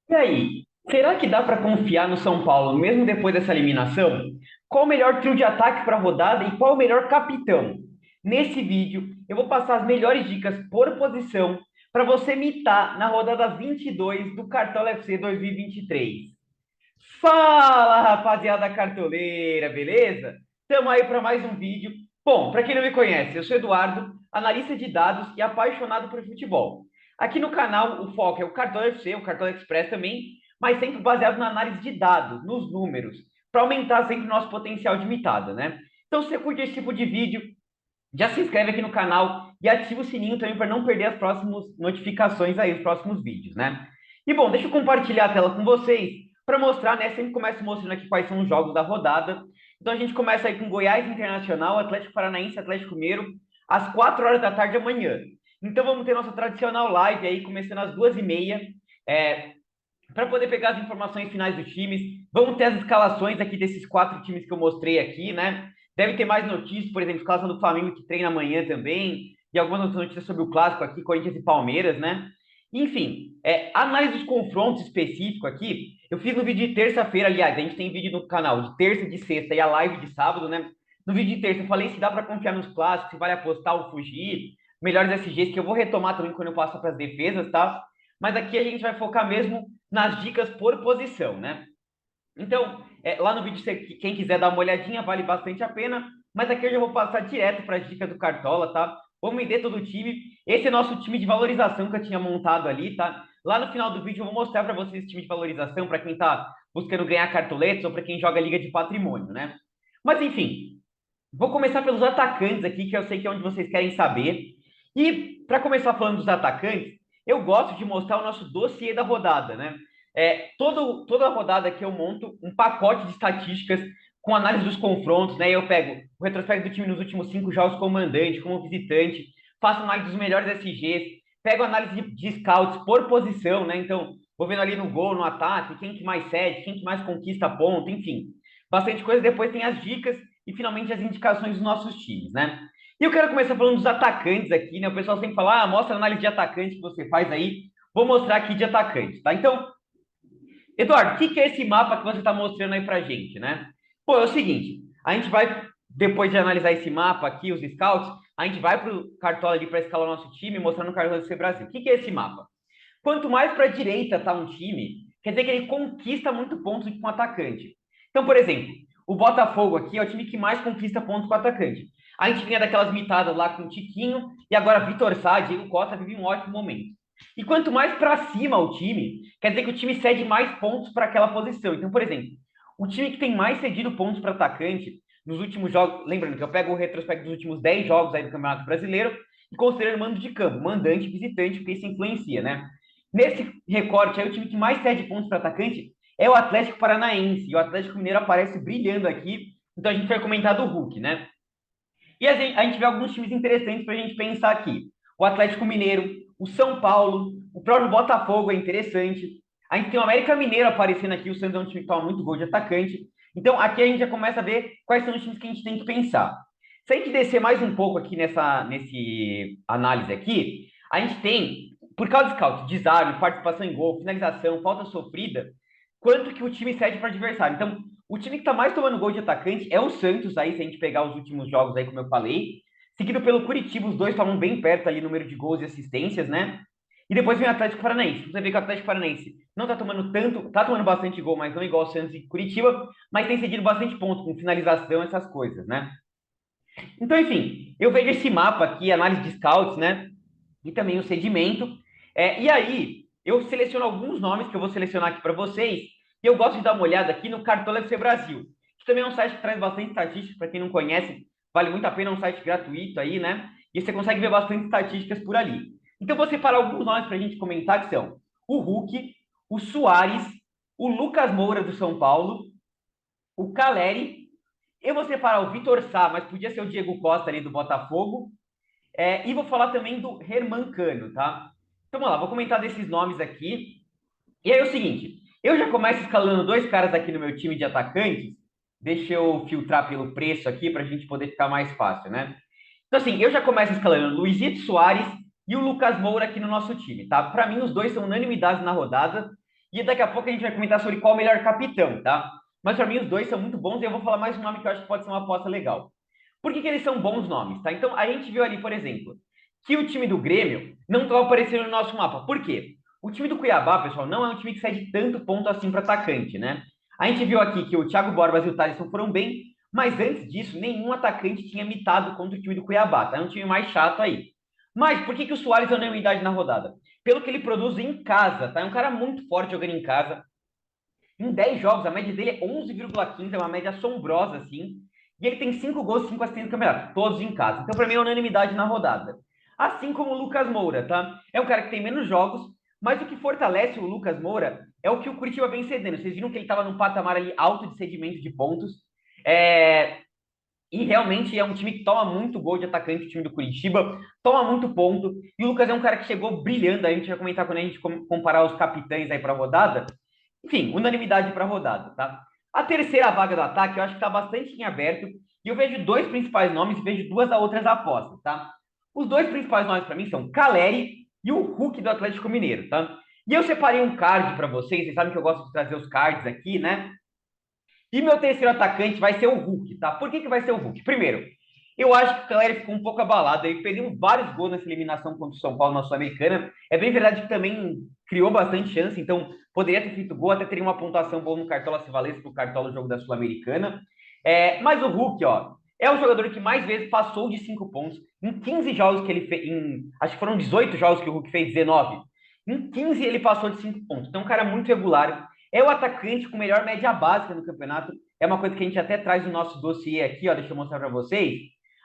E aí, será que dá para confiar no São Paulo mesmo depois dessa eliminação? Qual o melhor trio de ataque para a rodada e qual o melhor capitão? Nesse vídeo, eu vou passar as melhores dicas por posição para você mitar na rodada 22 do Cartola FC 2023. Fala, rapaziada cartoleira, beleza? Estamos aí para mais um vídeo. Bom, para quem não me conhece, eu sou Eduardo, analista de dados e apaixonado por futebol. Aqui no canal, o foco é o Cartola FC, o Cartola Express também, mas sempre baseado na análise de dados, nos números, para aumentar sempre o nosso potencial de mitada, né? Então, se você curte esse tipo de vídeo, já se inscreve aqui no canal e ativa o sininho também para não perder as próximas notificações aí, os próximos vídeos, né? E bom, deixa eu compartilhar a tela com vocês para mostrar, né? Sempre começo mostrando aqui quais são os jogos da rodada. Então a gente começa aí com Goiás Internacional, Atlético Paranaense, Atlético Mineiro, às 4 horas da tarde amanhã. Então vamos ter nossa tradicional live aí, começando às 2h30, para poder pegar as informações finais dos times. Vamos ter as escalações aqui desses quatro times que eu mostrei aqui, né? Deve ter mais notícias, por exemplo, escalação do Flamengo que treina amanhã também, e algumas outras notícias sobre o clássico aqui, Corinthians e Palmeiras, né? Enfim, análise dos confrontos específicos aqui, eu fiz no vídeo de terça-feira, aliás, a gente tem vídeo no canal de terça e de sexta e a live de sábado, né? No vídeo de terça eu falei se dá para confiar nos clássicos, se vale apostar ou fugir, melhores SGs, que eu vou retomar também quando eu passo para as defesas, tá? Mas aqui a gente vai focar mesmo nas dicas por posição, né? Então, lá no vídeo, quem quiser dar uma olhadinha, vale bastante a pena. Mas aqui eu já vou passar direto para as dicas do Cartola, tá? Vamos vender todo o time. Esse é nosso time de valorização que eu tinha montado ali, tá? Lá no final do vídeo eu vou mostrar para vocês esse time de valorização para quem está buscando ganhar cartoletes ou para quem joga liga de patrimônio, né? Mas enfim, vou começar pelos atacantes aqui, que eu sei que é onde vocês querem saber. E para começar falando dos atacantes, eu gosto de mostrar o nosso dossiê da rodada, né? Toda rodada aqui eu monto um pacote de estatísticas com análise dos confrontos, né? Eu pego o retrospecto do time nos últimos 5 jogos como mandante, como visitante, faço análise dos melhores SGs, pego análise de scouts por posição, né? Então, vou vendo ali no gol, no ataque, quem que mais cede, quem que mais conquista ponto, enfim. Bastante coisa. Depois tem as dicas e finalmente as indicações dos nossos times, né? E eu quero começar falando dos atacantes aqui, né? O pessoal sempre fala, mostra a análise de atacante que você faz aí. Vou mostrar aqui de atacante, tá? Então, Eduardo, o que é esse mapa que você está mostrando aí pra gente, né? Pô, é o seguinte, a gente vai, depois de analisar esse mapa aqui, os scouts, a gente vai pro Cartola ali para escalar o nosso time, mostrando o Cartola do Brasil. O que é esse mapa? Quanto mais para a direita tá um time, quer dizer que ele conquista muito pontos com o atacante. Então, por exemplo, o Botafogo aqui é o time que mais conquista pontos com o atacante. A gente vinha daquelas mitadas lá com o Tiquinho e agora Vitor Sá, Diego Costa vive um ótimo momento. E quanto mais para cima o time, quer dizer que o time cede mais pontos para aquela posição. Então, por exemplo, o time que tem mais cedido pontos para atacante nos últimos jogos, lembrando que eu pego o retrospecto dos últimos 10 jogos aí do Campeonato Brasileiro e considero mando de campo, mandante e visitante, porque isso influencia, né? Nesse recorte aí, o time que mais cede pontos para atacante é o Atlético Paranaense. E o Atlético Mineiro aparece brilhando aqui. Então a gente vai comentar do Hulk, né? E a gente vê alguns times interessantes para a gente pensar aqui. O Atlético Mineiro, o São Paulo, o próprio Botafogo é interessante. A gente tem o América Mineiro aparecendo aqui, o Santos é um time que toma muito gol de atacante. Então aqui a gente já começa a ver quais são os times que a gente tem que pensar. Se a gente descer mais um pouco aqui nesse análise aqui, a gente tem, por causa do scout, desarme, participação em gol, finalização, falta sofrida, quanto que o time cede para o adversário. Então, o time que está mais tomando gol de atacante é o Santos, aí, se a gente pegar os últimos jogos aí, como eu falei. Seguido pelo Curitiba, os dois estavam bem perto ali, número de gols e assistências, né? E depois vem o Atlético Paranaense. Você vê que o Atlético Paranaense não tá tomando tanto, tá tomando bastante gol, mas não igual o Santos e Curitiba, mas tem cedido bastante ponto com finalização, essas coisas, né? Então, enfim, eu vejo esse mapa aqui, análise de scouts, né? E também o sedimento. E aí, eu seleciono alguns nomes que eu vou selecionar aqui para vocês, e eu gosto de dar uma olhada aqui no Cartola FC Brasil, que também é um site que traz bastante estatísticas, para quem não conhece, vale muito a pena, é um site gratuito aí, né? E você consegue ver bastante estatísticas por ali. Então, vou separar alguns nomes para a gente comentar, que são o Hulk, o Soares, o Lucas Moura do São Paulo, o Caleri, eu vou separar o Vitor Sá, mas podia ser o Diego Costa ali do Botafogo, e vou falar também do Herman Cano, tá? Então vamos lá, vou comentar desses nomes aqui. E aí é o seguinte, eu já começo escalando dois caras aqui no meu time de atacantes. Deixa eu filtrar pelo preço aqui para a gente poder ficar mais fácil, né? Então assim, eu já começo escalando o Luizito Soares e o Lucas Moura aqui no nosso time, tá? Para mim, os dois são unanimidades na rodada. E daqui a pouco a gente vai comentar sobre qual é o melhor capitão, tá? Mas para mim os dois são muito bons e eu vou falar mais um nome que eu acho que pode ser uma aposta legal. Por que que eles são bons nomes, tá? Então a gente viu ali, por exemplo, que o time do Grêmio não estava aparecendo no nosso mapa. Por quê? O time do Cuiabá, pessoal, não é um time que cede tanto ponto assim para atacante, né? A gente viu aqui que o Thiago Borbas e o Thalisson foram bem, mas antes disso, nenhum atacante tinha mitado contra o time do Cuiabá, tá? É um time mais chato aí. Mas por que que o Soares é unanimidade na rodada? Pelo que ele produz em casa, tá? É um cara muito forte jogando em casa. Em 10 jogos, a média dele é 11,15, é uma média assombrosa, assim. E ele tem 5 gols e 5 assistências no campeonato, todos em casa. Então, para mim, é unanimidade na rodada. Assim como o Lucas Moura, tá? É um cara que tem menos jogos, mas o que fortalece o Lucas Moura é o que o Curitiba vem cedendo. Vocês viram que ele estava num patamar ali alto de cedimento de pontos. É, e realmente é um time que toma muito gol de atacante, o time do Curitiba, toma muito ponto. E o Lucas é um cara que chegou brilhando. A gente vai comentar quando a gente comparar os capitães aí para a rodada. Enfim, unanimidade para a rodada, tá? A terceira vaga do ataque eu acho que está bastante em aberto. E eu vejo dois principais nomes e vejo duas outras apostas, tá? Os dois principais nomes para mim são Caleri e o Hulk do Atlético Mineiro, tá? E eu separei um card para vocês. Vocês sabem que eu gosto de trazer os cards aqui, né? E meu terceiro atacante vai ser o Hulk, tá? Por que que vai ser o Hulk? Primeiro, eu acho que o Caleri ficou um pouco abalado. Ele perdeu vários gols nessa eliminação contra o São Paulo na Sul-Americana. É bem verdade que também criou bastante chance, então poderia ter feito gol, até teria uma pontuação boa no Cartola se valesse pro Cartola o jogo da Sul-Americana. Mas o Hulk, ó, é o jogador que mais vezes passou de 5 pontos. Em 15 jogos que ele fez, acho que foram 18 jogos que o Hulk fez, 19. Em 15 ele passou de 5 pontos. Então, um cara muito regular. É o atacante com melhor média básica no campeonato. É uma coisa que a gente até traz no nosso dossiê aqui, ó. Deixa eu mostrar para vocês.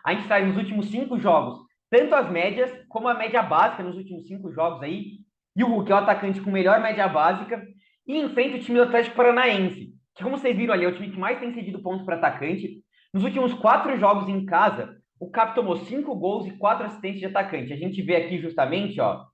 A gente traz nos últimos 5 jogos, tanto as médias como a média básica nos últimos 5 jogos aí. E o Hulk é o atacante com melhor média básica e enfrenta o time do Atlético Paranaense, que, como vocês viram ali, é o time que mais tem cedido pontos para atacante. Nos últimos 4 jogos em casa, o Cap tomou 5 gols e 4 assistências de atacante. A gente vê aqui justamente, ó,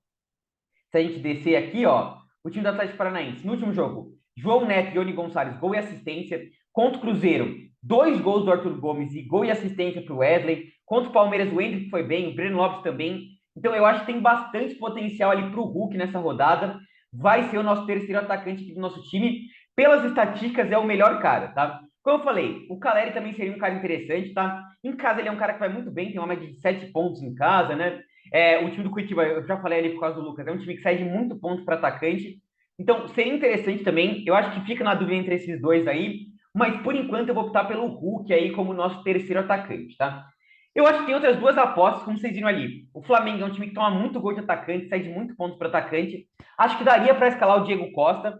se a gente descer aqui, ó, o time do Atlético Paranaense, no último jogo, João Neto e Oni Gonçalves, gol e assistência. Contra o Cruzeiro, 2 gols do Arthur Gomes e gol e assistência para o Wesley. Contra o Palmeiras, o Hendrick foi bem, o Breno Lopes também. Então eu acho que tem bastante potencial ali para o Hulk nessa rodada. Vai ser o nosso terceiro atacante aqui do nosso time. Pelas estatísticas, é o melhor cara, tá? Como eu falei, o Caleri também seria um cara interessante, tá? Em casa ele é um cara que vai muito bem, tem uma média de 7 pontos em casa, né? O time do Curitiba, eu já falei ali por causa do Lucas, é um time que cede muito ponto para atacante. Então, seria interessante também. Eu acho que fica na dúvida entre esses dois aí, mas por enquanto eu vou optar pelo Hulk aí como nosso terceiro atacante, tá? Eu acho que tem outras duas apostas, como vocês viram ali. O Flamengo é um time que toma muito gol de atacante, cede muito pontos para atacante. Acho que daria para escalar o Diego Costa,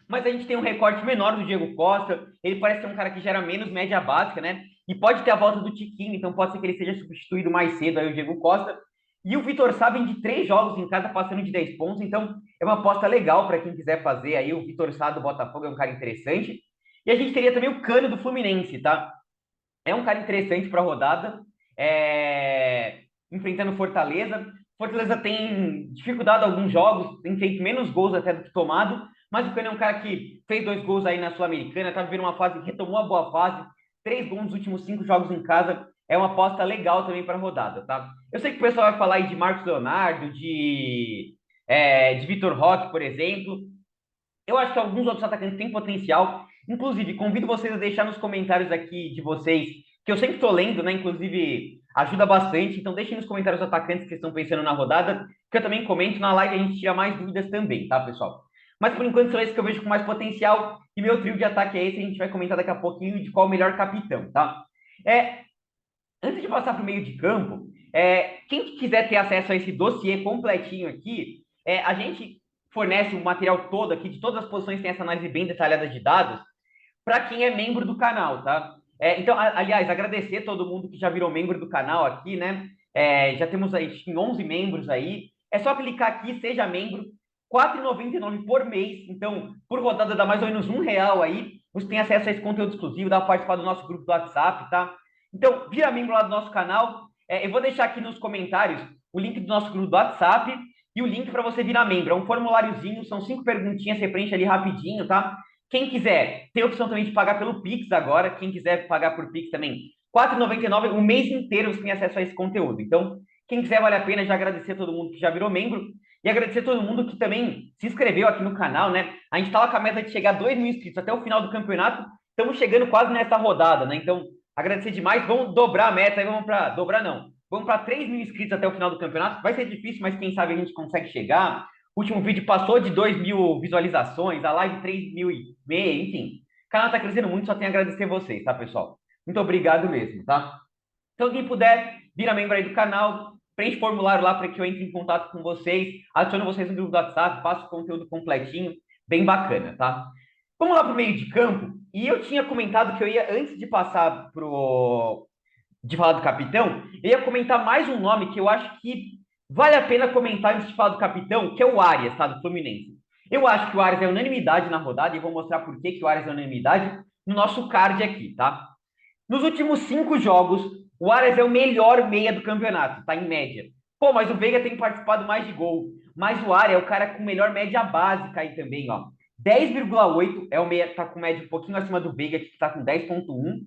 mas a gente tem um recorte menor do Diego Costa. Ele parece ser um cara que gera menos média básica, né? E pode ter a volta do Tiquinho, então pode ser que ele seja substituído mais cedo aí, o Diego Costa. E o Vitor Sá vem de 3 jogos em casa, passando de 10 pontos, então é uma aposta legal para quem quiser fazer aí. O Vitor Sá do Botafogo é um cara interessante. E a gente teria também o Cano do Fluminense, tá? É um cara interessante para a rodada, enfrentando Fortaleza. Fortaleza tem dificuldade em alguns jogos, tem feito menos gols até do que tomado, mas o Cano é um cara que fez 2 gols aí na Sul-Americana, tá vivendo uma fase, retomou a boa fase, 3 gols nos últimos 5 jogos em casa, é uma aposta legal também para a rodada, tá? Eu sei que o pessoal vai falar aí de Marcos Leonardo, de Vitor Roque, por exemplo. Eu acho que alguns outros atacantes têm potencial. Inclusive, convido vocês a deixar nos comentários aqui de vocês, que eu sempre estou lendo, né? Inclusive, ajuda bastante. Então, deixem nos comentários os atacantes que estão pensando na rodada, que eu também comento na live, a gente tira mais dúvidas também, tá, pessoal? Mas por enquanto são esses que eu vejo com mais potencial. E meu trio de ataque é esse, a gente vai comentar daqui a pouquinho de qual o melhor capitão, tá? É, Antes de passar para o meio de campo, quem quiser ter acesso a esse dossiê completinho aqui, a gente fornece o material todo aqui, de todas as posições, tem essa análise bem detalhada de dados, para quem é membro do canal, tá? Então, aliás, agradecer a todo mundo que já virou membro do canal aqui, né? Já temos aí 11 membros aí. É só clicar aqui, seja membro, R$ 4,99 por mês. Então, por rodada dá mais ou menos R$ 1 aí. Você tem acesso a esse conteúdo exclusivo, dá para participar do nosso grupo do WhatsApp, tá? Então, vira membro lá do nosso canal. Eu vou deixar aqui nos comentários o link do nosso grupo do WhatsApp e o link para você virar membro. É um formuláriozinho, são 5 perguntinhas, você preenche ali rapidinho, tá? Quem quiser, tem a opção também de pagar pelo Pix agora. Quem quiser pagar por Pix também, R$ 4,99, o mês inteiro você tem acesso a esse conteúdo. Então, quem quiser, vale a pena já agradecer a todo mundo que já virou membro. E agradecer a todo mundo que também se inscreveu aqui no canal, né? A gente estava com a meta de chegar a 2.000 inscritos até o final do campeonato. Estamos chegando quase nessa rodada, né? Então, agradecer demais. Vamos dobrar a meta aí, vamos para... Dobrar não. Vamos para 3.000 inscritos até o final do campeonato. Vai ser difícil, mas quem sabe a gente consegue chegar. O último vídeo passou de 2.000 visualizações, a live 3.500, enfim. O canal está crescendo muito, só tenho a agradecer vocês, tá, pessoal? Muito obrigado mesmo, tá? Então, quem puder, vira membro aí do canal, preenche formulário lá para que eu entre em contato com vocês, adiciono vocês no grupo do WhatsApp, faço o conteúdo completinho, bem bacana, tá? Vamos lá para o meio de campo, e eu tinha comentado que eu ia, antes de passar de falar do capitão, eu ia comentar mais um nome que eu acho que vale a pena comentar antes de falar do capitão, que é o Arias, tá? Do Fluminense. Eu acho que o Arias é unanimidade na rodada, e vou mostrar por que o Arias é unanimidade no nosso card aqui, tá? Nos últimos 5 jogos, o Arias é o melhor meia do campeonato, tá? Em média. Pô, mas o Veiga tem participado mais de gol. Mas o Arias é o cara com melhor média básica aí também, ó. 10,8 é o meia, tá com média um pouquinho acima do Veiga, que tá com 10,1.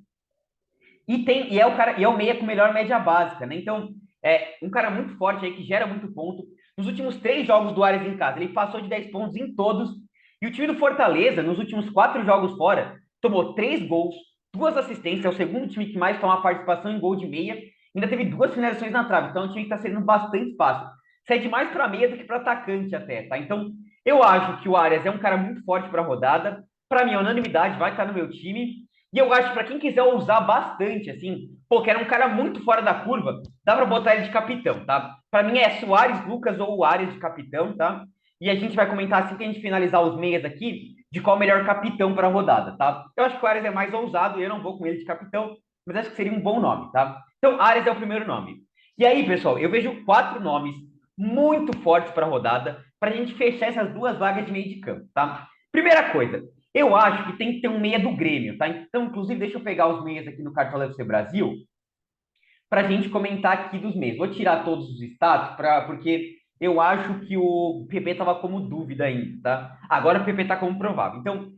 E é o cara, e é o meia com melhor média básica, né? Então, é um cara muito forte aí que gera muito ponto. Nos últimos 3 jogos do Arias em casa, ele passou de 10 pontos em todos. E o time do Fortaleza, nos últimos 4 jogos fora, tomou 3 gols, 2 assistências. É o segundo time que mais toma participação em gol de meia. Ainda teve 2 finalizações na trave. Então, é um time que está cedendo bastante espaço. Cede mais para meia do que para atacante até, tá? Então, eu acho que o Arias é um cara muito forte para a rodada. Para mim, é unanimidade, vai estar no meu time. E eu acho que para quem quiser usar bastante, assim, pô, que era um cara muito fora da curva, dá para botar ele de capitão, tá? Para mim é Soares, Lucas ou o Arias de capitão, tá? E a gente vai comentar assim que a gente finalizar os meias aqui, de qual o melhor capitão para a rodada, tá? Eu acho que o Arias é mais ousado, eu não vou com ele de capitão, mas acho que seria um bom nome, tá? Então, Arias é o primeiro nome. E aí, pessoal, eu vejo 4 nomes muito fortes para a rodada, para a gente fechar essas 2 vagas de meio de campo, tá? Primeira coisa, eu acho que tem que ter um meia do Grêmio, tá? Então, inclusive, deixa eu pegar os meias aqui no Cartola FC Brasil para a gente comentar aqui dos meias. Vou tirar todos os status porque eu acho que o PP estava como dúvida ainda, tá? Agora o PP está como provável. Então,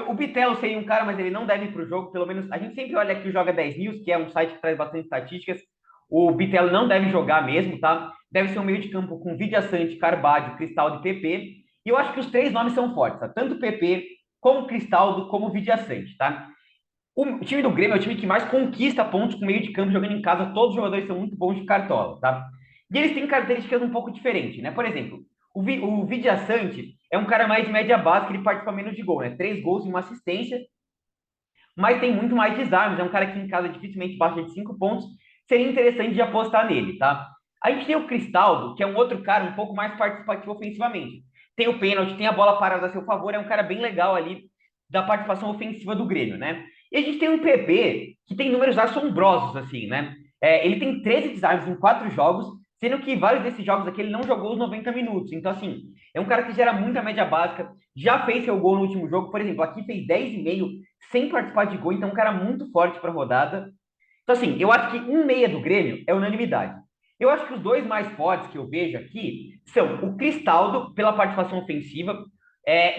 o Bitelo seria um cara, mas ele não deve ir para o jogo. Pelo menos a gente sempre olha aqui o Joga 10 News, que é um site que traz bastante estatísticas. O Bitelo não deve jogar mesmo, tá? Deve ser um meio de campo com Vidia Sante, Carvalho, Cristaldo e PP. E eu acho que os 3 nomes são fortes, tá? Tanto o PP, como Cristaldo, como Vidia Sante, tá? O time do Grêmio é o time que mais conquista pontos com meio de campo jogando em casa. Todos os jogadores são muito bons de cartola, tá? E eles têm características um pouco diferentes, né? Por exemplo, o Vidia Sante é um cara mais de média básica, ele participa menos de gol, né? 3 gols e uma assistência, mas tem muito mais desarmes. É um cara que em casa dificilmente baixa de 5 pontos. Seria interessante de apostar nele, tá? A gente tem o Cristaldo, que é um outro cara um pouco mais participativo ofensivamente. Tem o pênalti, tem a bola parada a seu favor, é um cara bem legal ali da participação ofensiva do Grêmio, né? E a gente tem um PP que tem números assombrosos, assim, né? Ele tem 13 desarmes em 4 jogos, sendo que vários desses jogos aqui ele não jogou os 90 minutos. Então, assim, é um cara que gera muita média básica, já fez seu gol no último jogo, por exemplo, aqui fez 10,5 sem participar de gol, então é um cara muito forte para a rodada. Então, assim, eu acho que um meia do Grêmio é unanimidade. Eu acho que os 2 mais fortes que eu vejo aqui são o Cristaldo, pela participação ofensiva,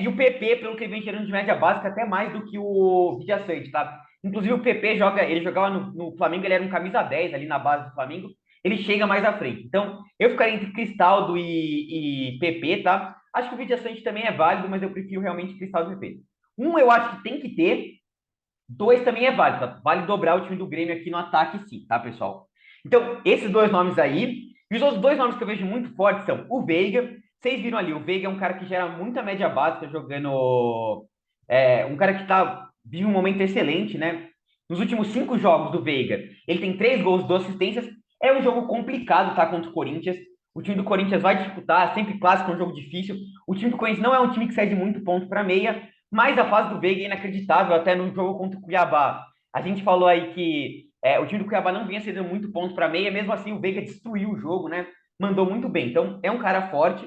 e o PP, pelo que ele vem gerando de média básica, até mais do que o Vidiaçante, tá? Inclusive, o PP ele jogava no Flamengo, ele era um camisa 10 ali na base do Flamengo, ele chega mais à frente. Então, eu ficaria entre Cristaldo e PP, tá? Acho que o Vidiaçante também é válido, mas eu prefiro realmente Cristaldo e PP. Um eu acho que tem que ter, 2 também é válido, tá? Vale dobrar o time do Grêmio aqui no ataque, sim, tá, pessoal? Então, esses 2 nomes aí. E os outros 2 nomes que eu vejo muito fortes são o Veiga. Vocês viram ali, o Veiga é um cara que gera muita média básica jogando. Um cara que vive um momento excelente, né? Nos últimos 5 jogos do Veiga, ele tem 3 gols, 2 assistências. É um jogo complicado, tá? Contra o Corinthians. O time do Corinthians vai disputar, sempre clássico, é um jogo difícil. O time do Corinthians não é um time que cede muito ponto para meia, mas a fase do Veiga é inacreditável, até no jogo contra o Cuiabá. A gente falou aí que o time do Cuiabá não vinha cedendo muito ponto para meia, mesmo assim o Veiga destruiu o jogo, né? Mandou muito bem. Então, é um cara forte.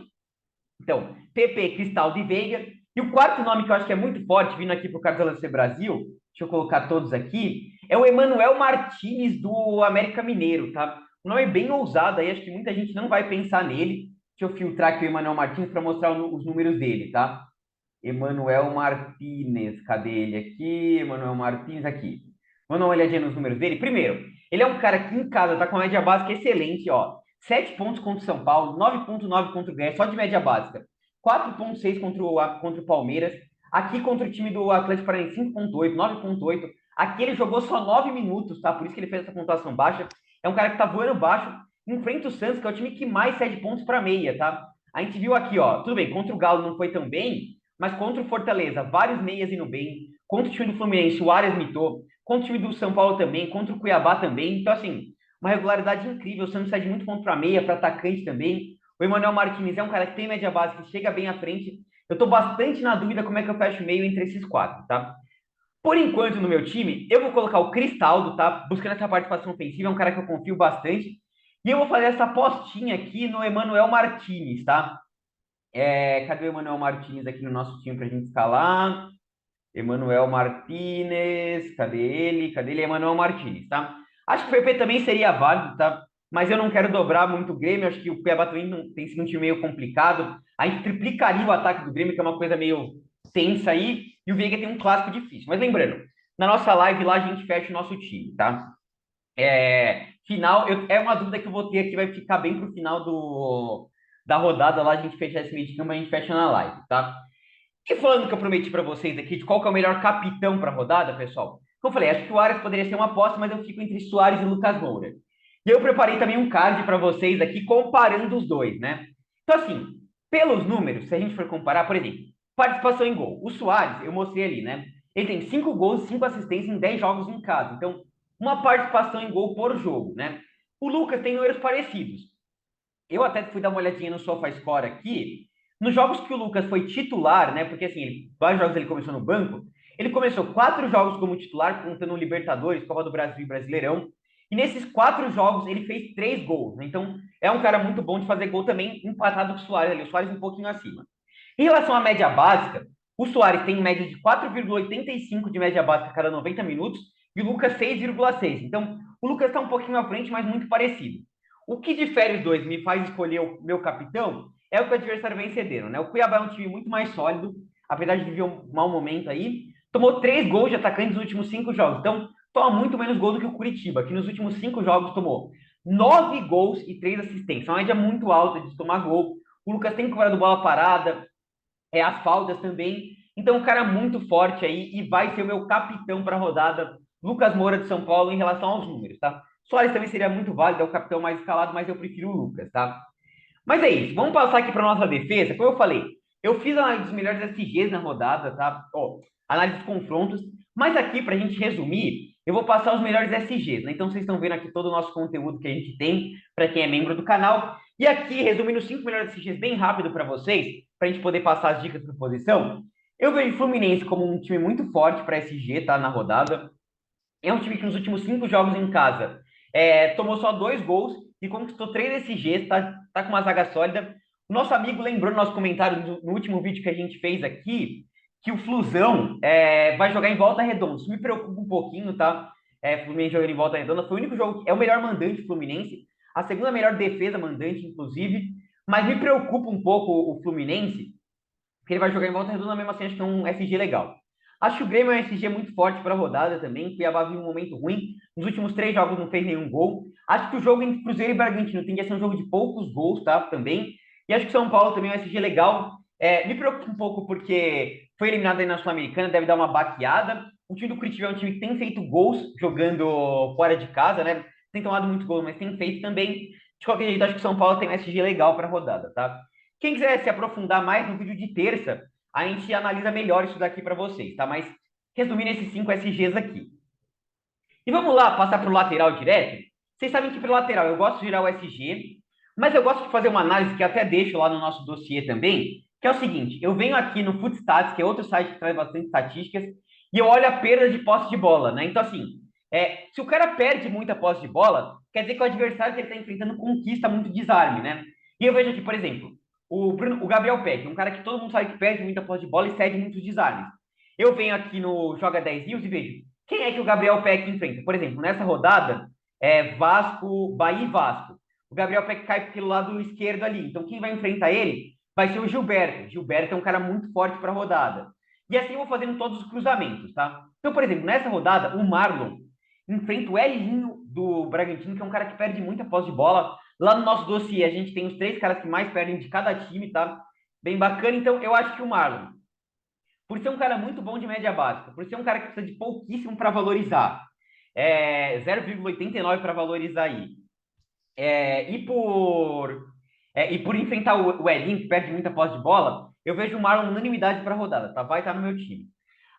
Então, PP, Cristaldo e Veiga. E o quarto nome que eu acho que é muito forte, vindo aqui para o Cartola C Brasil, deixa eu colocar todos aqui, é o Emanuel Martínez do América Mineiro, tá? Um nome bem ousado aí, acho que muita gente não vai pensar nele. Deixa eu filtrar aqui o Emanuel Martínez para mostrar os números dele, tá? Emanuel Martínez, cadê ele aqui? Emanuel Martínez, aqui. Vamos dar uma olhadinha nos números dele. Primeiro, ele é um cara que em casa tá com a média básica excelente, ó. 7 pontos contra o São Paulo, 9,9 contra o Grêmio, só de média básica. 4,6 contra o Palmeiras. Aqui contra o time do Atlético Paranaense, 5,8, 9,8. Aqui ele jogou só 9 minutos, tá? Por isso que ele fez essa pontuação baixa. É um cara que tá voando baixo. Enfrenta o Santos, que é o time que mais cede pontos para meia, tá? A gente viu aqui, ó. Tudo bem, contra o Galo não foi tão bem, mas contra o Fortaleza, vários meias indo bem. Contra o time do Fluminense, o Arias mitou. Contra o time do São Paulo também. Contra o Cuiabá também. Então, assim, uma regularidade incrível. O Santos cede muito ponto para meia, para atacante também. O Emmanuel Martinez é um cara que tem média base, que chega bem à frente. Eu tô bastante na dúvida como é que eu fecho o meio entre esses quatro, tá? Por enquanto, no meu time, eu vou colocar o Cristaldo, tá? Buscando essa participação ofensiva, é um cara que eu confio bastante. E eu vou fazer essa apostinha aqui no Emmanuel Martinez, tá? Cadê o Emmanuel Martinez aqui no nosso time pra gente escalar? Emmanuel Martinez, cadê ele? Cadê ele? Emmanuel Martinez, tá? Acho que o PP também seria válido, tá? Mas eu não quero dobrar muito o Grêmio, acho que o Cuiabá também tem sido um time meio complicado. A gente triplicaria o ataque do Grêmio, que é uma coisa meio tensa aí, e o Veiga tem um clássico difícil. Mas lembrando, na nossa live lá a gente fecha o nosso time, tá? Final, é uma dúvida que eu vou ter aqui, vai ficar bem pro final da rodada lá, a gente fechar esse meio de campo, a gente fecha na live, tá? E falando que eu prometi para vocês aqui de qual que é o melhor capitão para a rodada, pessoal, como eu falei, acho que o Arias poderia ser uma aposta, mas eu fico entre Soares e Lucas Moura. E eu preparei também um card para vocês aqui comparando os dois, né? Então, assim, pelos números, se a gente for comparar, por exemplo, participação em gol. O Soares, eu mostrei ali, né? Ele tem 5 gols, 5 assistências em 10 jogos em casa. Então, uma participação em gol por jogo, né? O Lucas tem números parecidos. Eu até fui dar uma olhadinha no SofaScore aqui. Nos jogos que o Lucas foi titular, né? Porque assim, vários jogos ele começou no banco. Ele começou 4 jogos como titular, contando Libertadores, Copa do Brasil e Brasileirão. E nesses 4 jogos ele fez 3 gols, né? Então é um cara muito bom de fazer gol também, empatado com o Soares ali. O Soares um pouquinho acima. Em relação à média básica, o Soares tem média de 4,85 de média básica a cada 90 minutos e o Lucas 6,6. Então o Lucas está um pouquinho à frente, mas muito parecido. O que difere os dois, me faz escolher o meu capitão, é o que o adversário vem cedendo, né? O Cuiabá é um time muito mais sólido, apesar de viver um mau momento aí. Tomou 3 gols de atacante nos últimos 5 jogos. Então, toma muito menos gol do que o Curitiba, que nos últimos 5 jogos tomou 9 gols e 3 assistências. Uma média muito alta de tomar gol. O Lucas tem cobrado bola parada, as faltas também. Então, um cara muito forte aí e vai ser o meu capitão para a rodada, Lucas Moura de São Paulo, em relação aos números, tá? Soares também seria muito válido, é o capitão mais escalado, mas eu prefiro o Lucas, tá? Mas é isso, vamos passar aqui para nossa defesa. Como eu falei, eu fiz a análise dos melhores SGs na rodada, tá? Ó, análise dos confrontos, mas aqui, para a gente resumir, eu vou passar os melhores SGs, né? Então, vocês estão vendo aqui todo o nosso conteúdo que a gente tem para quem é membro do canal. E aqui, resumindo os 5 melhores SGs bem rápido para vocês, para a gente poder passar as dicas por posição. Eu vejo o Fluminense como um time muito forte para SG, tá? Na rodada. É um time que nos últimos 5 jogos em casa tomou só 2 gols e conquistou 3 SGs, tá com uma zaga sólida. O nosso amigo lembrou no nosso comentário no último vídeo que a gente fez aqui que o Flusão vai jogar em Volta Redonda. Isso me preocupa um pouquinho, tá? Fluminense jogando em Volta Redonda. Foi o único jogo, é o melhor mandante Fluminense, a segunda melhor defesa mandante, inclusive. Mas me preocupa um pouco o Fluminense, porque ele vai jogar em Volta Redonda mesmo assim, acho que é um SG legal. Acho que o Grêmio é um SG muito forte para a rodada também. O Cuiabá vive um momento ruim. Nos últimos 3 jogos não fez nenhum gol. Acho que o jogo entre Cruzeiro e Bragantino tende a ser um jogo de poucos gols, tá? Também. E acho que São Paulo também é um SG legal. Me preocupa um pouco porque foi eliminado aí na Sul-Americana, deve dar uma baqueada. O time do Curitiba é um time que tem feito gols jogando fora de casa, né? Tem tomado muitos gols, mas tem feito também. De qualquer jeito, acho que o São Paulo tem um SG legal para a rodada, tá? Quem quiser se aprofundar mais no vídeo de terça, a gente analisa melhor isso daqui para vocês, tá? Mas resumindo esses 5 SGs aqui. E vamos lá, passar para o lateral direto. Vocês sabem que para o lateral eu gosto de girar o SG, mas eu gosto de fazer uma análise que até deixo lá no nosso dossiê também, que é o seguinte, eu venho aqui no Footstats, que é outro site que traz bastante estatísticas, e eu olho a perda de posse de bola, né? Então, assim, se o cara perde muita posse de bola, quer dizer que o adversário que ele está enfrentando conquista muito desarme, né? E eu vejo aqui, por exemplo, o Gabriel Peck, um cara que todo mundo sabe que perde muita posse de bola e cede muitos desarmes. Eu venho aqui no Joga 10 News e vejo quem é que o Gabriel Peck enfrenta. Por exemplo, nessa rodada, Vasco, Bahia e Vasco. O Gabriel Peck cai pelo lado esquerdo ali. Então, quem vai enfrentar ele vai ser o Gilberto. Gilberto é um cara muito forte para a rodada. E assim eu vou fazendo todos os cruzamentos, tá? Então, por exemplo, nessa rodada, o Marlon enfrenta o Elinho do Bragantino, que é um cara que perde muita posse de bola, Lá no nosso dossiê, a gente tem os três caras que mais perdem de cada time, tá? Bem bacana. Então, eu acho que o Marlon, por ser um cara muito bom de média básica, por ser um cara que precisa de pouquíssimo para valorizar, 0,89 para valorizar aí, é, e por e por enfrentar o Elinho, que perde muita posse de bola, eu vejo o Marlon unanimidade para a rodada, tá? Vai estar no meu time.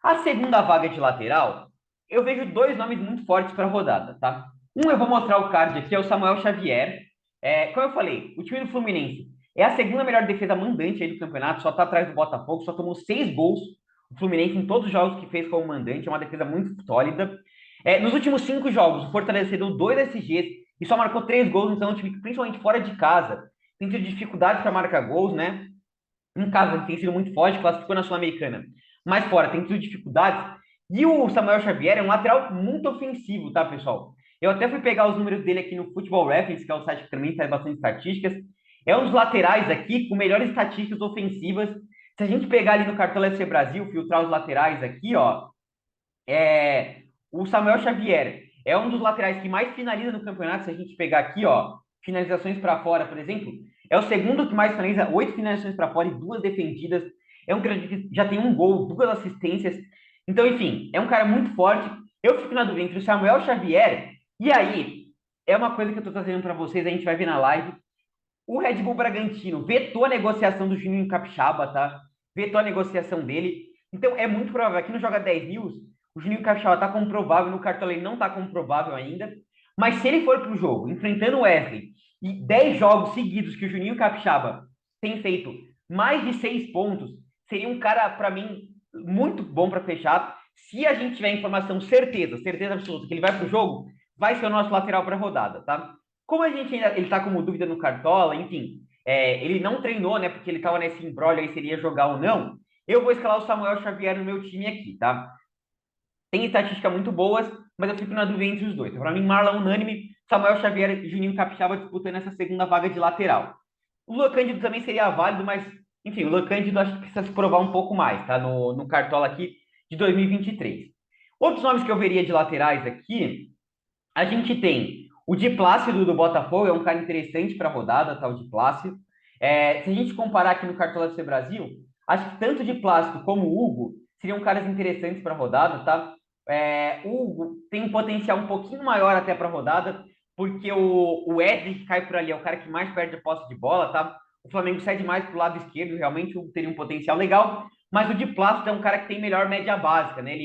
A segunda vaga de lateral, eu vejo dois nomes muito fortes para a rodada, tá? Um eu vou mostrar o card aqui, é o Samuel Xavier. Como eu falei, o time do Fluminense é a segunda melhor defesa mandante aí do campeonato, só tá atrás do Botafogo, só tomou 6 gols o Fluminense em todos os jogos que fez como mandante, é uma defesa muito sólida. Nos últimos 5 jogos, o Fortaleza deu 2 SGs e só marcou 3 gols, então é um time que, principalmente fora de casa, tem tido dificuldade para marcar gols, né? Em casa tem sido muito forte, classificou na Sul-Americana, mas fora tem tido dificuldades. E o Samuel Xavier é um lateral muito ofensivo, tá, pessoal? Eu até fui pegar os números dele aqui no Football Reference, que é o site que também faz bastante estatísticas. É um dos laterais aqui com melhores estatísticas ofensivas. Se a gente pegar ali no Cartola FC Brasil, filtrar os laterais aqui, ó, o Samuel Xavier é um dos laterais que mais finaliza no campeonato. Se a gente pegar aqui, ó, finalizações para fora, por exemplo, é o segundo que mais finaliza, 8 finalizações para fora e 2 defendidas. É um cara que já tem 1 gol, 2 assistências. Então, enfim, é um cara muito forte. Eu fico na dúvida entre o Samuel Xavier e aí, é uma coisa que eu estou trazendo para vocês, a gente vai ver na live. O Red Bull Bragantino vetou a negociação do Juninho Capixaba, tá? Vetou a negociação dele. Então é muito provável. Aqui no Joga 10 News, o Juninho Capixaba tá como provável, no Cartola ele não tá como provável ainda. Mas se ele for pro jogo, enfrentando o Wesley, e 10 jogos seguidos que o Juninho Capixaba tem feito mais de 6 pontos, seria um cara, para mim, muito bom para fechar. Se a gente tiver informação, certeza absoluta que ele vai pro jogo, vai ser o nosso lateral para rodada, tá? Como a gente ainda ele tá como dúvida no Cartola, enfim, ele não treinou, né? Porque ele tava nesse imbróglio aí se ele ia jogar ou não. Eu vou escalar o Samuel Xavier no meu time aqui, tá? Tem estatísticas muito boas, mas eu fico na dúvida entre os dois. Para mim, Marlon unânime, Samuel Xavier e Juninho Capixaba disputando essa segunda vaga de lateral. O Luan Cândido também seria válido, mas, enfim, o Luan Cândido acho que precisa se provar um pouco mais, tá? No Cartola aqui de 2023. Outros nomes que eu veria de laterais aqui, a gente tem o Di Plácido do Botafogo, é um cara interessante para a rodada, tá? O Di Plácido. Se a gente comparar aqui no Cartola FC Brasil, acho que tanto o Di Plácido como o Hugo seriam caras interessantes para a rodada, tá? O Hugo tem um potencial um pouquinho maior até para a rodada, porque o Wesley que cai por ali é o cara que mais perde a posse de bola, tá? O Flamengo cede mais para o lado esquerdo, realmente o Hugo teria um potencial legal, mas o Di Plácido é um cara que tem melhor média básica, né?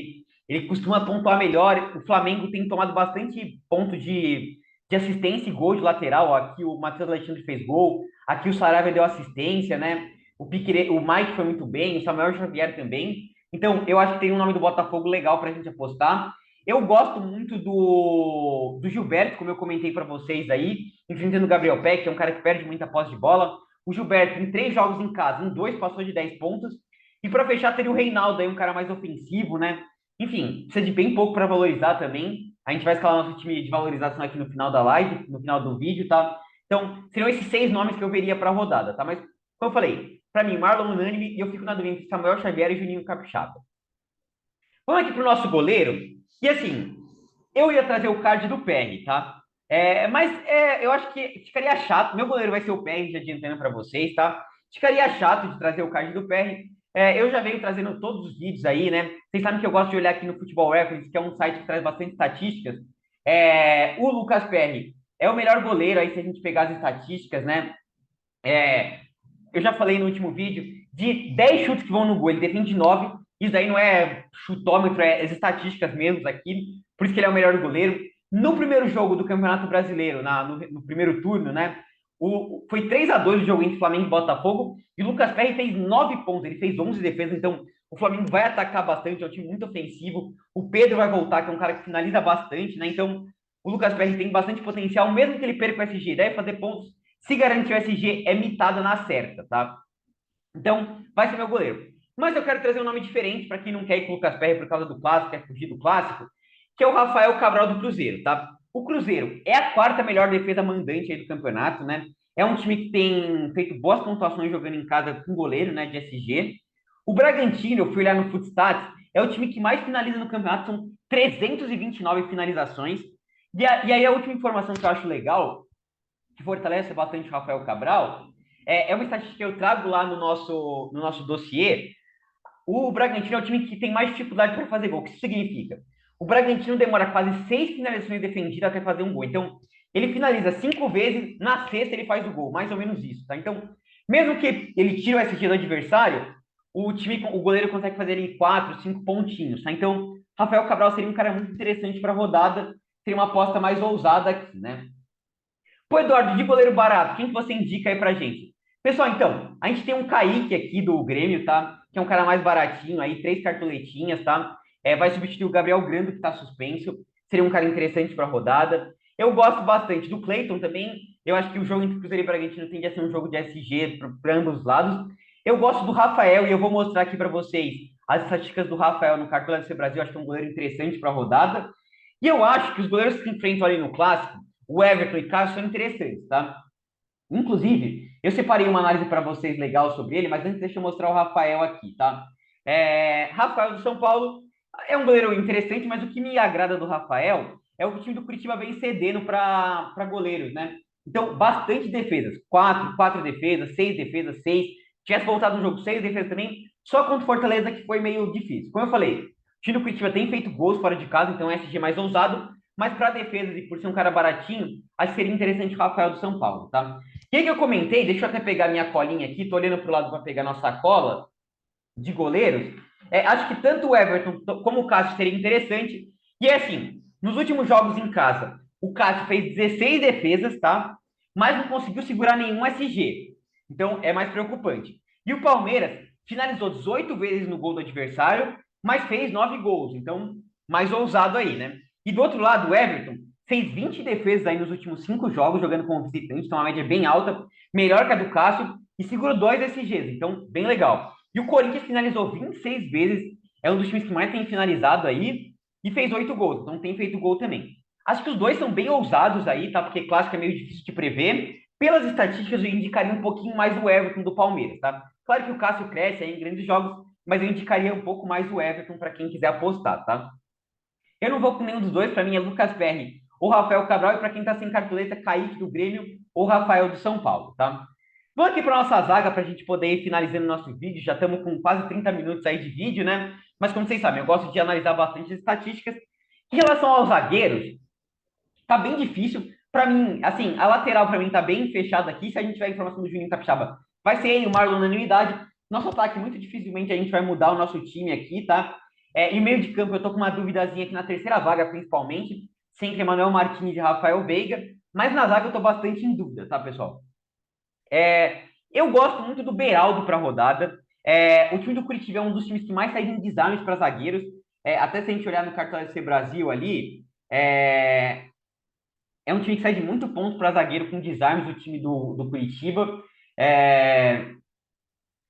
Ele costuma pontuar melhor. O Flamengo tem tomado bastante ponto de assistência e gol de lateral. Ó, aqui o Matheus Alexandre fez gol, aqui o Saravia deu assistência, né? O Mike foi muito bem, o Samuel Xavier também. Então, eu acho que tem um nome do Botafogo legal para a gente apostar. Eu gosto muito do Gilberto, como eu comentei para vocês aí, enfrentando o Gabriel Peck, que é um cara que perde muita posse de bola. O Gilberto, em 3 jogos em casa, em 2 passou de 10 pontos. E para fechar, teria o Reinaldo aí, um cara mais ofensivo, né? Enfim, precisa de bem pouco para valorizar também. A gente vai escalar nosso time de valorização aqui no final da live, no final do vídeo, tá? Então, seriam esses 6 nomes que eu veria para a rodada, tá? Mas, como eu falei, para mim, Marlon unânime e eu fico na dúvida entre Samuel Xavier e Juninho Capixaba. Vamos aqui para o nosso goleiro. E assim, eu ia trazer o card do PR, tá? Eu acho que ficaria chato. Meu goleiro vai ser o PR, já adiantando para vocês, tá? Ficaria chato de trazer o card do PR. Eu já venho trazendo todos os vídeos aí, né? Vocês sabem que eu gosto de olhar aqui no Football Reference, que é um site que traz bastante estatísticas. O Lucas Perry é o melhor goleiro aí, se a gente pegar as estatísticas, né? É, eu já falei no último vídeo, de 10 chutes que vão no gol, ele defende 9. Isso daí não é chutômetro, é as estatísticas mesmo aqui. Por isso que ele é o melhor goleiro. No primeiro jogo do Campeonato Brasileiro, no primeiro turno, né? Foi 3-2 o jogo entre Flamengo e Botafogo. E o Lucas Perry fez 9 pontos, ele fez 11 defesas. Então, o Flamengo vai atacar bastante, é um time muito ofensivo. O Pedro vai voltar, que é um cara que finaliza bastante, né? Então, o Lucas Perry tem bastante potencial, mesmo que ele perca o SG, deve fazer pontos. Se garantir o SG, é mitada na certa, tá? Então, vai ser meu goleiro. Mas eu quero trazer um nome diferente para quem não quer ir com o Lucas Perry por causa do clássico, quer fugir do clássico, que é o Rafael Cabral do Cruzeiro, tá? O Cruzeiro é a quarta melhor defesa mandante aí do campeonato, né? É um time que tem feito boas pontuações jogando em casa com goleiro, né, de SG. O Bragantino, eu fui olhar no Footstats, é o time que mais finaliza no campeonato, são 329 finalizações. E aí a última informação que eu acho legal que fortalece bastante o Rafael Cabral, é uma estatística que eu trago lá no nosso dossiê. O Bragantino é o time que tem mais dificuldade para fazer gol. O que isso significa? O Bragantino demora quase 6 finalizações defendidas até fazer um gol. Então, ele finaliza 5 vezes, na sexta ele faz o gol, mais ou menos isso, tá? Então, mesmo que ele tire o SG do adversário, o goleiro consegue fazer em 4, 5 pontinhos, tá? Então, Rafael Cabral seria um cara muito interessante para a rodada, seria uma aposta mais ousada aqui, né? Pô, Eduardo, de goleiro barato, quem que você indica aí pra gente? Pessoal, então, a gente tem um Kaique aqui do Grêmio, tá? Que é um cara mais baratinho aí, 3 cartoletinhas, tá? Vai substituir o Gabriel Grando, que tá suspenso. Seria um cara interessante pra rodada. Eu gosto bastante do Cleiton também. Eu acho que o jogo entre Cruzeiro e Bragantino tende a ser um jogo de SG para ambos os lados. Eu gosto do Rafael e eu vou mostrar aqui para vocês as estatísticas do Rafael no Cartola FC Brasil. Eu acho que é um goleiro interessante para a rodada. E eu acho que os goleiros que enfrentam ali no Clássico, o Everton e Cássio, são interessantes, tá? Inclusive, eu separei uma análise para vocês legal sobre ele, mas antes deixa eu mostrar o Rafael aqui, tá? Rafael do São Paulo é um goleiro interessante, mas o que me agrada do Rafael é o que o time do Curitiba vem cedendo para goleiros, né? Então, bastante defesas. Quatro defesas, 6 defesas, 6. Tivesse voltado no jogo, 6 defesas também. Só contra o Fortaleza que foi meio difícil. Como eu falei, o time do Curitiba tem feito gols fora de casa, então é SG mais ousado. Mas para defesas e por ser um cara baratinho, acho que seria interessante o Rafael do São Paulo, tá? O que eu comentei? Deixa eu até pegar minha colinha aqui, tô olhando para o lado para pegar nossa cola de goleiros. Acho que tanto o Everton como o Cássio seria interessante. E é assim, nos últimos jogos em casa, o Cássio fez 16 defesas, tá? Mas não conseguiu segurar nenhum SG. Então é mais preocupante. E o Palmeiras finalizou 18 vezes no gol do adversário, mas fez 9 gols. Então, mais ousado aí, né? E do outro lado, o Everton fez 20 defesas aí nos últimos 5 jogos, jogando como visitante, então a média é bem alta, melhor que a do Cássio, e segurou 2 SGs, então bem legal. E o Corinthians finalizou 26 vezes, é um dos times que mais tem finalizado aí, e fez 8 gols, então tem feito gol também. Acho que os dois são bem ousados aí, tá? Porque clássico é meio difícil de prever. Pelas estatísticas, eu indicaria um pouquinho mais o Everton do Palmeiras, tá? Claro que o Cássio cresce aí em grandes jogos, mas eu indicaria um pouco mais o Everton para quem quiser apostar, tá? Eu não vou com nenhum dos dois, para mim é Lucas Perry ou Rafael Cabral, e para quem tá sem cartoleta, Kaique do Grêmio ou Rafael do São Paulo, tá? Vamos aqui para nossa zaga para a gente poder ir finalizando o nosso vídeo. Já estamos com quase 30 minutos aí de vídeo, né? Mas como vocês sabem, eu gosto de analisar bastante as estatísticas. Em relação aos zagueiros, tá bem difícil. Para mim, assim, a lateral para mim tá bem fechada aqui. Se a gente tiver a informação do Juninho Capixaba, vai ser ele, o Marlon na unanimidade. Nosso ataque, muito dificilmente a gente vai mudar o nosso time aqui, tá? Em meio de campo, eu tô com uma duvidazinha aqui na terceira vaga, principalmente, sem Emmanuel Martins e Rafael Veiga. Mas na zaga eu tô bastante em dúvida, tá, pessoal? Eu gosto muito do Beraldo para a rodada. O time do Curitiba é um dos times que mais sai em desarmes para zagueiros. Até se a gente olhar no cartão FC Brasil ali, é um time que sai de muito ponto para zagueiro com desarmes do time do Curitiba. É,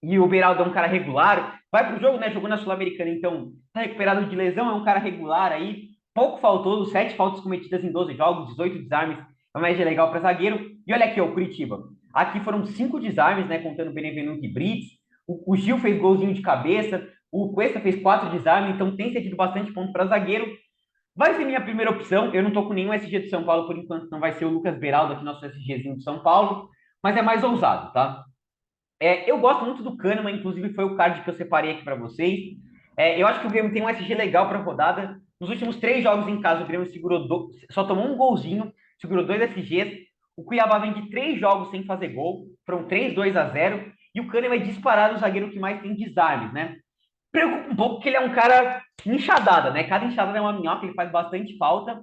e o Beraldo é um cara regular. Vai pro jogo, né? Jogou na Sul-Americana, então tá recuperado de lesão, é um cara regular aí. Pouco faltou, 7 faltas cometidas em 12 jogos, 18 desarmes. É uma média legal para zagueiro. E olha aqui, ó, o Curitiba. Aqui foram 5 desarmes, né? Contando Benevenuto e Brits. O Gil fez golzinho de cabeça. O Cuesta fez 4 desarmes, então tem cedido bastante ponto para zagueiro. Vai ser minha primeira opção. Eu não tô com nenhum SG de São Paulo por enquanto, não vai ser o Lucas Beraldo aqui, nosso SGzinho de São Paulo. Mas é mais ousado, tá? Eu gosto muito do Kahneman, inclusive foi o card que eu separei aqui para vocês. Eu acho que o Grêmio tem um SG legal para a rodada. Nos últimos 3 jogos em casa, o Grêmio só tomou um golzinho, segurou 2 SGs. O Cuiabá vem de 3 jogos sem fazer gol, foram 3-2-0. E o Kahneman é disparado o zagueiro que mais tem desarmes, né? Preocupa um pouco que ele é um cara enxadada, né? Cada enxadada é uma minhoca, ele faz bastante falta.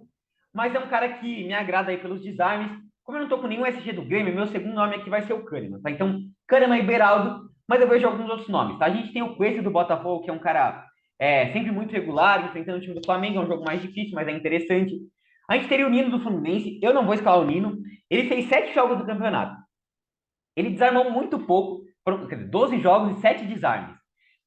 Mas é um cara que me agrada aí pelos desarmes. Como eu não tô com nenhum SG do Grêmio, meu segundo nome aqui vai ser o Kahneman, tá? Então, Kahneman e Beraldo, mas eu vejo alguns outros nomes, tá? A gente tem o Cuesta do Botafogo, que é um cara sempre muito regular, enfrentando o time do Flamengo, é um jogo mais difícil, mas é interessante. A gente teria o Nino do Fluminense, eu não vou escalar o Nino. Ele fez 7 jogos do campeonato. Ele desarmou muito pouco, quer dizer, 12 jogos e 7 desarmes.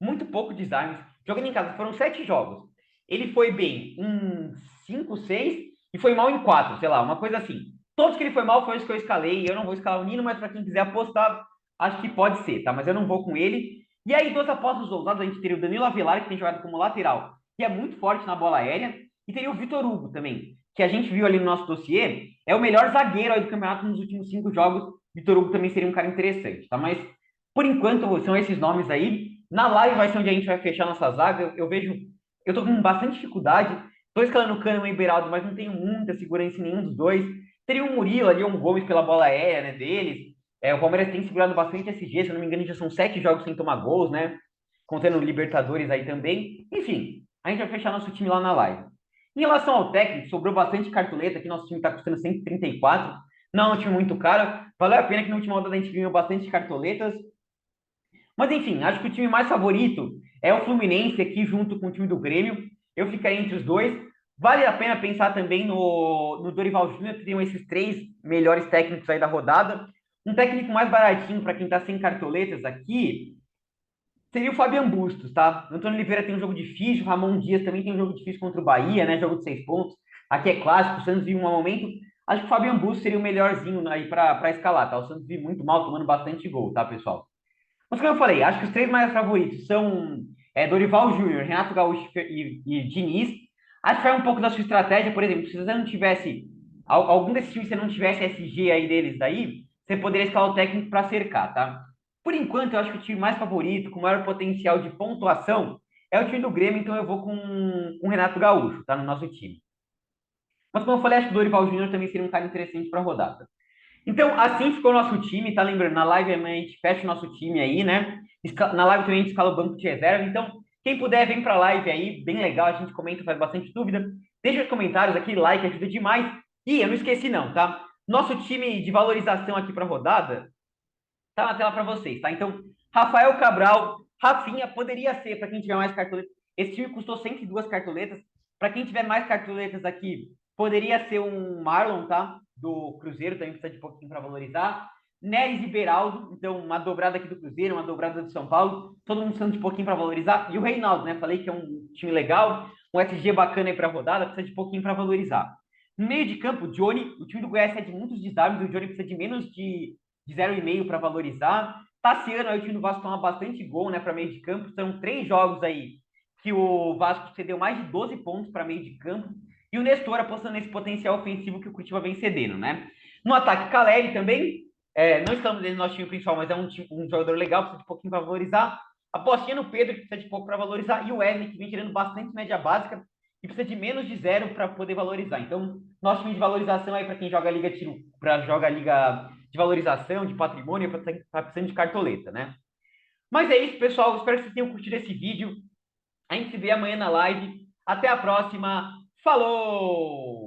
Muito pouco desarmes. Jogando em casa, foram 7 jogos. Ele foi bem em 5, 6 e foi mal em 4, sei lá, uma coisa assim. Todos que ele foi mal foi os que eu escalei. Eu não vou escalar o Nino, mas para quem quiser apostar, acho que pode ser, tá? Mas eu não vou com ele. E aí, duas apostas ousadas, a gente teria o Danilo Avelar, que tem jogado como lateral, que é muito forte na bola aérea, e teria o Vitor Hugo também, que a gente viu ali no nosso dossiê, é o melhor zagueiro aí do campeonato nos últimos 5 jogos. Vitor Hugo também seria um cara interessante, tá? Mas, por enquanto, são esses nomes aí. Na live vai ser onde a gente vai fechar nossa zaga. Eu vejo... Eu tô com bastante dificuldade. Tô escalando o Kahneman e o Beraldo, mas não tenho muita segurança em nenhum dos dois. Teria um Murilo ali, um Gomes pela bola aérea, né, deles. O Palmeiras tem segurado bastante SG, se eu não me engano, já são 7 jogos sem tomar gols, né? Contando Libertadores aí também. Enfim, a gente vai fechar nosso time lá na live. Em relação ao técnico, sobrou bastante cartoleta, aqui nosso time está custando 134. Não é um time muito caro. Valeu a pena que na última rodada a gente ganhou bastante cartoletas. Mas enfim, acho que o time mais favorito é o Fluminense aqui junto com o time do Grêmio. Eu ficaria entre os dois. Vale a pena pensar também no Dorival Júnior, que tem esses 3 melhores técnicos aí da rodada. Um técnico mais baratinho para quem está sem cartoletas aqui seria o Fabian Bustos, tá? O Antônio Oliveira tem um jogo difícil, o Ramon Dias também tem um jogo difícil contra o Bahia, né? Jogo de 6 pontos. Aqui é clássico, o Santos vive um mau momento. Acho que o Fabian Bustos seria o melhorzinho aí para escalar, tá? O Santos vive muito mal, tomando bastante gol, tá, pessoal? Mas como eu falei, acho que os 3 mais favoritos são Dorival Júnior, Renato Gaúcho e Diniz. Acho que vai um pouco da sua estratégia, por exemplo, se você não tivesse, algum desses times, se você não tivesse SG aí deles daí, você poderia escalar o técnico para cercar, tá? Por enquanto, eu acho que o time mais favorito, com maior potencial de pontuação, é o time do Grêmio, então eu vou com o Renato Gaúcho, tá? No nosso time. Mas como eu falei, acho que o Dorival Júnior também seria um cara interessante para a rodada. Então, assim ficou o nosso time, tá lembrando? Na live a gente fecha o nosso time aí, né? Na live também a gente escala o banco de reserva. Então, quem puder, vem pra live aí, bem legal, a gente comenta, faz bastante dúvida. Deixa os comentários aqui, like, ajuda demais. E eu não esqueci não, tá? Nosso time de valorização aqui pra rodada tá na tela para vocês, tá? Então, Rafael Cabral, Rafinha, poderia ser para quem tiver mais cartoletas. Esse time custou 102 cartoletas. Para quem tiver mais cartoletas aqui, poderia ser um Marlon, tá? Do Cruzeiro, também precisa de pouquinho para valorizar. Neres e Beraldo, então uma dobrada aqui do Cruzeiro, uma dobrada do São Paulo, todo mundo precisando de pouquinho para valorizar. E o Reinaldo, né? Falei que é um time legal, um SG bacana aí para rodada, precisa de pouquinho para valorizar. No meio de campo, Johnny, o time do Goiás é de muitos desarmes, o Johnny precisa de menos de 0,5 para valorizar. Tassiano, aí o time do Vasco toma bastante gol, né, para meio de campo. São 3 jogos aí que o Vasco cedeu mais de 12 pontos para meio de campo. E o Nestor apostando nesse potencial ofensivo que o Curitiba vem cedendo, né? No ataque, Caleri também. Não estamos dentro do nosso time principal, mas é um jogador legal, precisa de pouquinho para valorizar. Apostinha no Pedro, que precisa de pouco para valorizar. E o Wesley, que vem tirando bastante média básica e precisa de menos de 0 para poder valorizar. Então, nosso time de valorização aí para quem joga a Liga Tiro, para joga a Liga de valorização, de patrimônio, para precisando de cartoleta, né? Mas é isso, pessoal. Espero que vocês tenham curtido esse vídeo. A gente se vê amanhã na live. Até a próxima. Falou!